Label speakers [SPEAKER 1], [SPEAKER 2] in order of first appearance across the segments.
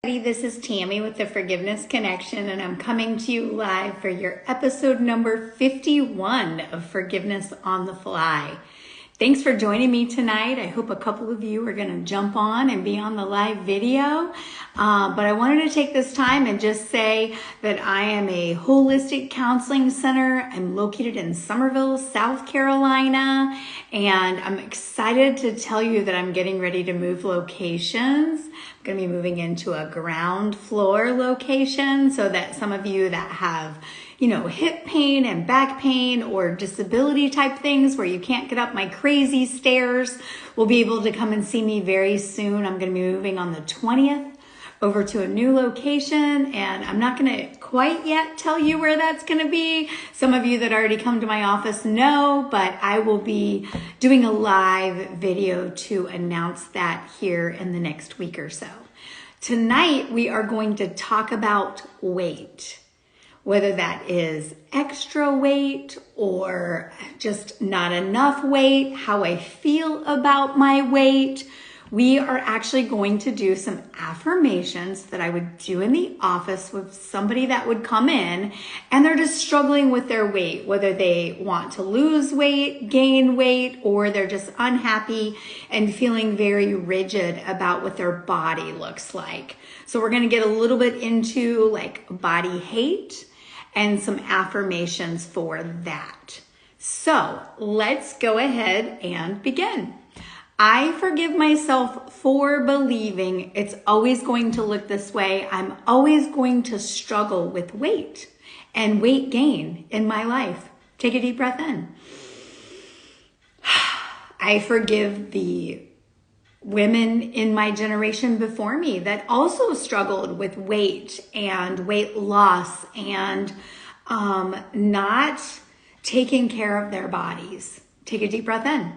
[SPEAKER 1] This is Tammy with the Forgiveness Connection, and I'm coming to you live for your episode number 51 of Forgiveness on the Fly. Thanks for joining me tonight. I hope a couple of you are going to jump on and be on the live video. But I wanted to take this time and just say that I am a holistic counseling center. I'm located in Summerville, South Carolina, and I'm excited to tell you that I'm getting ready to move locations. I'm going to be moving into a ground floor location so that some of you that have hip pain and back pain or disability type things where you can't get up my crazy stairs will be able to come and see me very soon. I'm going to be moving on the 20th over to a new location, and I'm not going to quite yet tell you where that's going to be. Some of you that already come to my office know, but I will be doing a live video to announce that here in the next week or so. Tonight, we are going to talk about weight. Whether that is extra weight or just not enough weight, how I feel about my weight. We are actually going to do some affirmations that I would do in the office with somebody that would come in and they're just struggling with their weight, whether they want to lose weight, gain weight, or they're just unhappy and feeling very rigid about what their body looks like. So we're going to get a little bit into like body hate and some affirmations for that. So let's go ahead and begin. I forgive myself for believing it's always going to look this way. I'm always going to struggle with weight and weight gain in my life. Take a deep breath in. I forgive the women in my generation before me that also struggled with weight and weight loss and not taking care of their bodies. Take a deep breath in.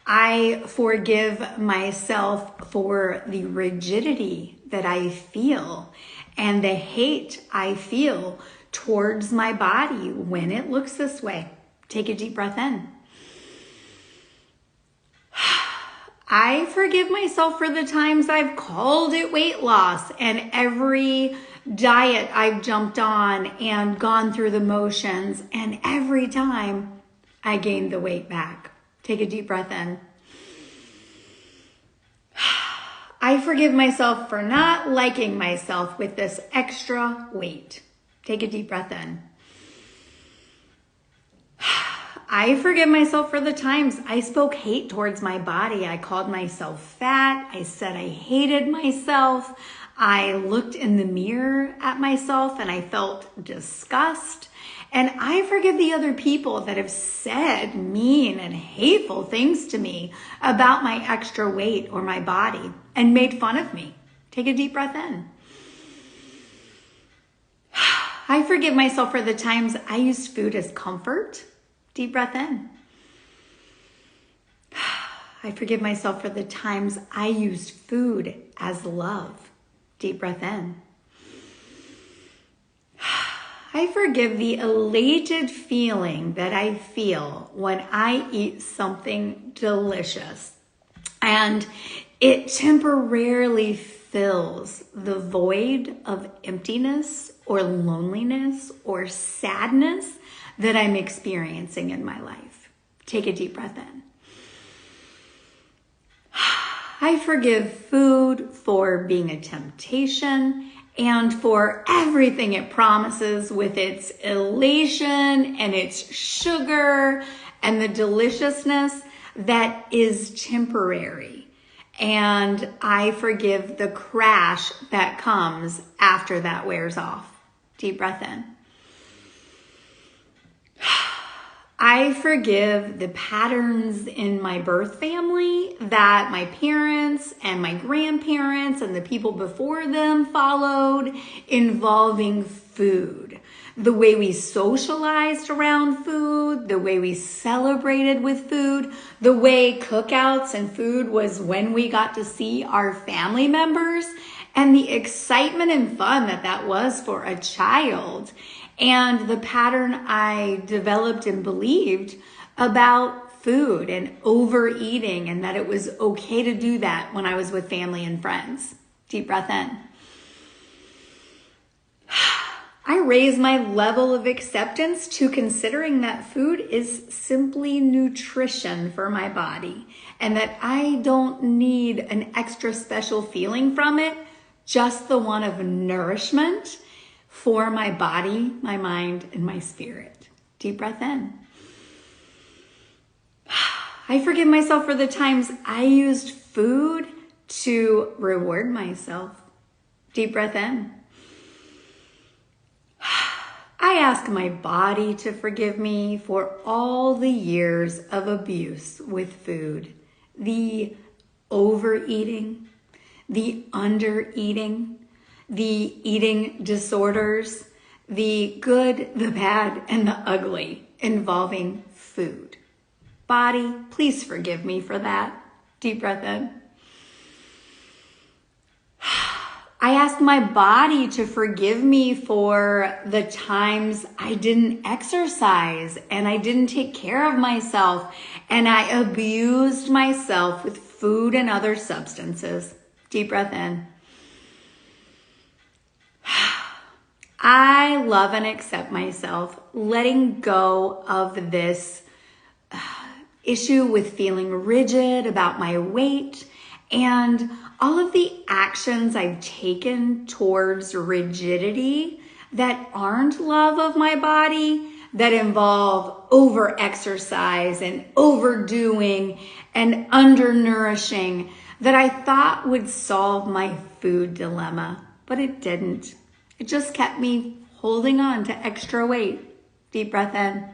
[SPEAKER 1] I forgive myself for the rigidity that I feel and the hate I feel towards my body when it looks this way. Take a deep breath in. I forgive myself for the times I've called it weight loss and every diet I've jumped on and gone through the motions, and every time I gained the weight back. Take a deep breath in. I forgive myself for not liking myself with this extra weight. Take a deep breath in. I forgive myself for the times I spoke hate towards my body. I called myself fat. I said I hated myself. I looked in the mirror at myself and I felt disgust. And I forgive the other people that have said mean and hateful things to me about my extra weight or my body and made fun of me. Take a deep breath in. I forgive myself for the times I used food as comfort. Deep breath in. I forgive myself for the times I used food as love. Deep breath in. I forgive the elated feeling that I feel when I eat something delicious and it temporarily fills the void of emptiness or loneliness or sadness that I'm experiencing in my life. Take a deep breath in. I forgive food for being a temptation and for everything it promises with its elation and its sugar and the deliciousness that is temporary. And I forgive the crash that comes after that wears off. Deep breath in. I forgive the patterns in my birth family that my parents and my grandparents and the people before them followed involving food. The way we socialized around food, the way we celebrated with food, the way cookouts and food was when we got to see our family members, and the excitement and fun that was for a child. And the pattern I developed and believed about food and overeating, and that it was okay to do that when I was with family and friends. Deep breath in. I raise my level of acceptance to considering that food is simply nutrition for my body and that I don't need an extra special feeling from it, just the one of nourishment for my body, my mind, and my spirit. Deep breath in. I forgive myself for the times I used food to reward myself. Deep breath in. I ask my body to forgive me for all the years of abuse with food, the overeating, the undereating, the eating disorders, the good, the bad, and the ugly involving food. Body, please forgive me for that. Deep breath in. I ask my body to forgive me for the times I didn't exercise and I didn't take care of myself and I abused myself with food and other substances. Deep breath in. I love and accept myself, letting go of this issue with feeling rigid about my weight and all of the actions I've taken towards rigidity that aren't love of my body, that involve over-exercise and overdoing and undernourishing, that I thought would solve my food dilemma, but it didn't. It just kept me holding on to extra weight. Deep breath in.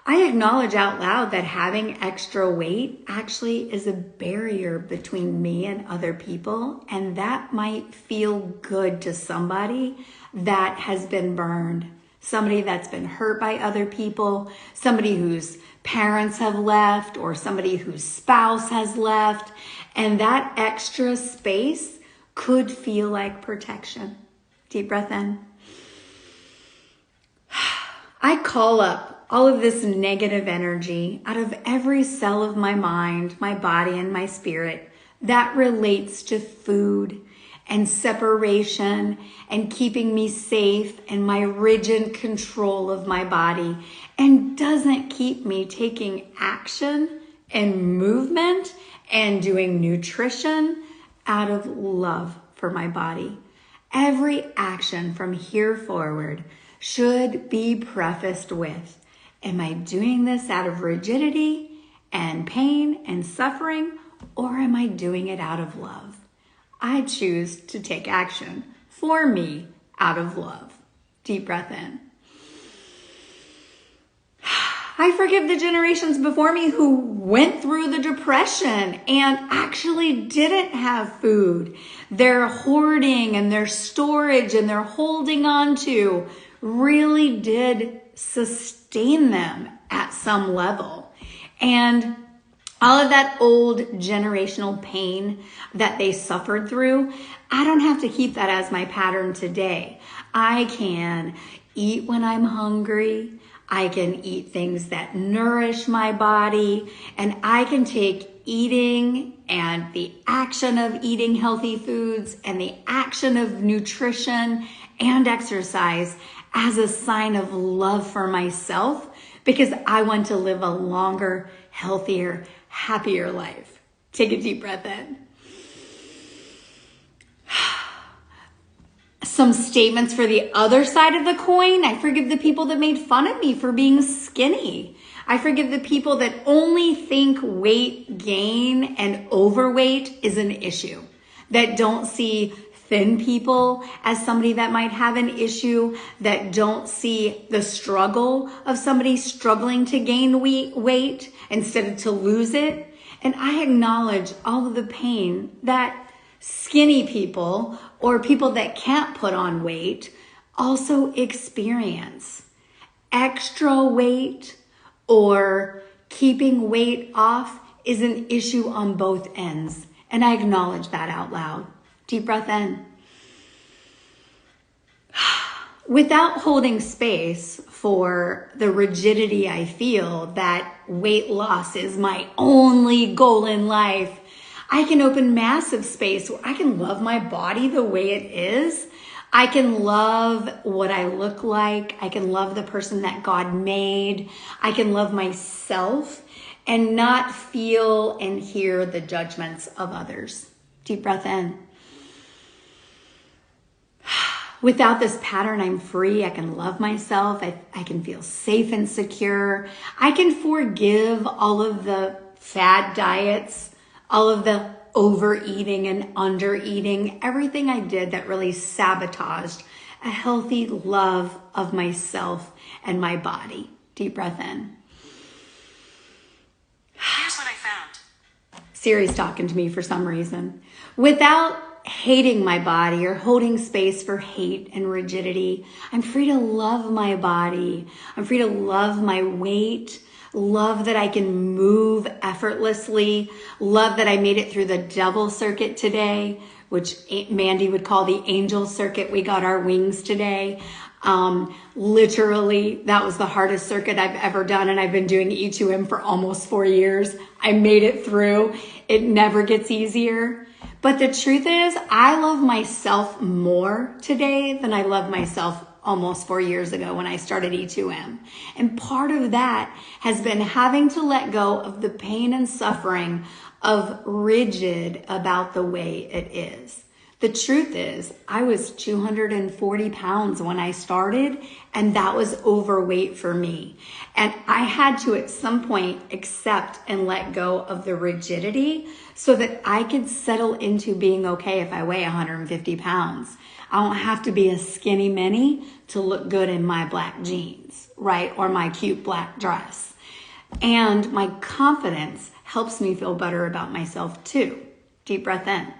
[SPEAKER 1] I acknowledge out loud that having extra weight actually is a barrier between me and other people, and that might feel good to somebody that has been burned, somebody that's been hurt by other people, somebody whose parents have left, or somebody whose spouse has left, and that extra space could feel like protection. Deep breath in. I call up all of this negative energy out of every cell of my mind, my body, and my spirit that relates to food and separation and keeping me safe and my rigid control of my body, and doesn't keep me taking action and movement and doing nutrition out of love for my body. Every action from here forward should be prefaced with, am I doing this out of rigidity and pain and suffering, or am I doing it out of love? I choose to take action for me out of love. Deep breath in. I forgive the generations before me who went through the depression and actually didn't have food. Their hoarding and their storage and their holding on to really did sustain them at some level. And all of that old generational pain that they suffered through, I don't have to keep that as my pattern today. I can eat when I'm hungry. I can eat things that nourish my body, and I can take eating and the action of eating healthy foods and the action of nutrition and exercise as a sign of love for myself, because I want to live a longer, healthier, happier life. Take a deep breath in. Some statements for the other side of the coin. I forgive the people that made fun of me for being skinny. I forgive the people that only think weight gain and overweight is an issue, that don't see thin people as somebody that might have an issue, that don't see the struggle of somebody struggling to gain weight instead of to lose it. And I acknowledge all of the pain that skinny people or people that can't put on weight also experience. Extra weight or keeping weight off is an issue on both ends. And I acknowledge that out loud. Deep breath in. Without holding space for the rigidity I feel that weight loss is my only goal in life, I can open massive space where I can love my body the way it is. I can love what I look like. I can love the person that God made. I can love myself and not feel and hear the judgments of others. Deep breath in. Without this pattern, I'm free. I can love myself. I can feel safe and secure. I can forgive all of the fad diets, all of the overeating and undereating, everything I did that really sabotaged a healthy love of myself and my body. Deep breath in.
[SPEAKER 2] Here's what I found.
[SPEAKER 1] Siri's talking to me for some reason. Without hating my body or holding space for hate and rigidity, I'm free to love my body. I'm free to love my weight, love that I can move effortlessly, love that I made it through the devil circuit today, which Mandy would call the angel circuit. We got our wings today. Literally, that was the hardest circuit I've ever done, and I've been doing E2M for almost 4 years. I made it through. It never gets easier. But the truth is, I love myself more today than I loved myself almost 4 years ago when I started E2M. And part of that has been having to let go of the pain and suffering of rigid about the way it is. The truth is, I was 240 pounds when I started, and that was overweight for me. And I had to, at some point, accept and let go of the rigidity so that I could settle into being okay if I weigh 150 pounds. I don't have to be a skinny mini to look good in my black jeans, right? Or my cute black dress. And my confidence helps me feel better about myself too. Deep breath in.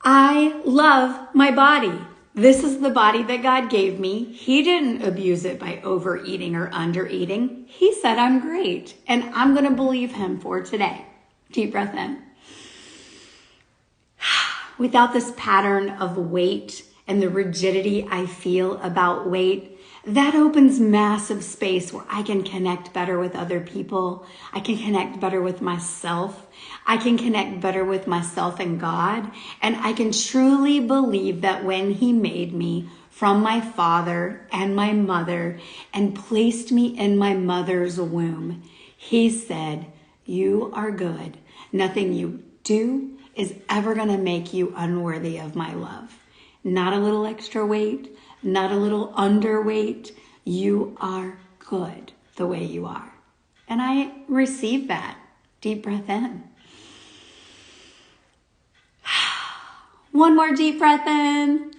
[SPEAKER 1] I love my body. This is the body that God gave me. He didn't abuse it by overeating or undereating. He said I'm great, and I'm going to believe him for today. Deep breath in. Without this pattern of weight and the rigidity I feel about weight, that opens massive space where I can connect better with other people. I can connect better with myself. I can connect better with myself and God. And I can truly believe that when he made me from my father and my mother and placed me in my mother's womb, he said, "You are good. Nothing you do is ever going to make you unworthy of my love." Not a little extra weight, not a little underweight. You are good the way you are. And I receive that. Deep breath in. One more deep breath in.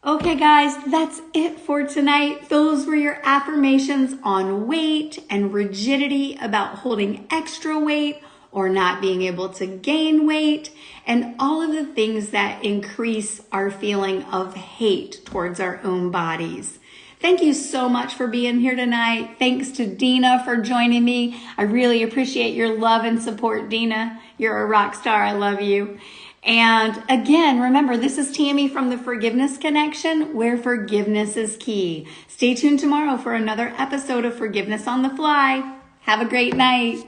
[SPEAKER 1] Okay, guys, that's it for tonight. Those were your affirmations on weight and rigidity about holding extra weight or not being able to gain weight, and all of the things that increase our feeling of hate towards our own bodies. Thank you so much for being here tonight. Thanks to Dina for joining me. I really appreciate your love and support, Dina. You're a rock star. I love you. And again, remember, this is Tammy from the Forgiveness Connection, where forgiveness is key. Stay tuned tomorrow for another episode of Forgiveness on the Fly. Have a great night.